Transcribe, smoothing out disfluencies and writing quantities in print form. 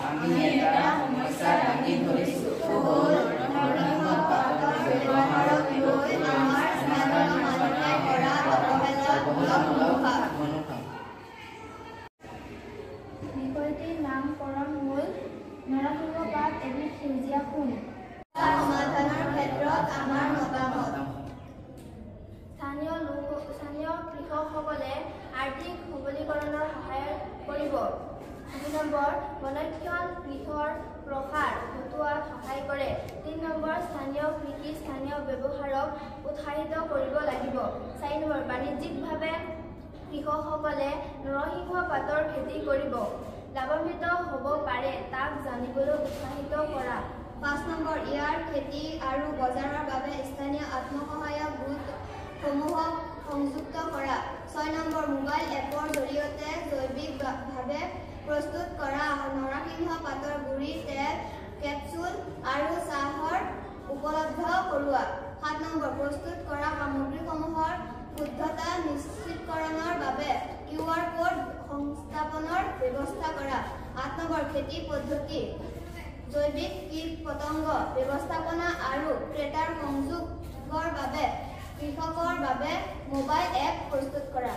আমি এটা সমস্যা দাঙি ধৰিছো নৰসিংহ পাতৰ ব্যৱহাৰক লৈ আমাৰ সমাজৰ মানুহে কৰা অৱহেলামূলক মনোভাৱ। বিষয়টিৰ নামকৰণ হ'ল নৰসিংহ পাত এবিধ সেউজীয়া ফুল। সমাধানৰ ক্ষেত্ৰত আমাৰ মতামত। স্থানীয় কৃষকসকলে আৰ্থিক সবলীকৰণৰ সহায় কৰিব। ২ নম্বৰ, বনক্ষণ কৃষিৰ প্ৰসাৰ ঘটোৱাত সহায় কৰে। ৩ নম্বৰ, স্থানীয় কৃষি স্থানীয় ব্যৱহাৰক উৎসাহিত কৰিব লাগিব। ৪ নম্বৰ, বাণিজ্যিকভাৱে কৃষকসকলে নৰসিংহ পাতৰ খেতি কৰিব লাভান্বিত হ'ব পাৰে তাক জানিবলৈ উৎসাহিত কৰা। ৫ নম্বৰ, ইয়াৰ খেতি আৰু বজাৰৰ বাবে স্থানীয় আত্মসহায়ক গোটসমূহক সংযুক্ত কৰা। ৬ নম্বৰ, মোবাইল এপৰ জৰিয়তে জৈৱিকভাৱে প্ৰস্তুত কৰা নৰসিংহ পাতৰ গুড়ি, তেল, কেপচুল আৰু চাহৰ উপলব্ধ কৰোৱা। ৭ নম্বৰ, প্ৰস্তুত কৰা সামগ্ৰীসমূহৰ শুদ্ধতা নিশ্চিতকৰণৰ বাবে QR কোড সংস্থাপনৰ ব্যৱস্থা কৰা। ৮ নম্বৰ, খেতি পদ্ধতি, জৈৱিক কীট-পতংগ ব্যৱস্থাপনা আৰু ক্ৰেতাৰ সংযোগৰ বাবে কৃষকৰ বাবে মোবাইল এপ প্ৰস্তুত কৰা।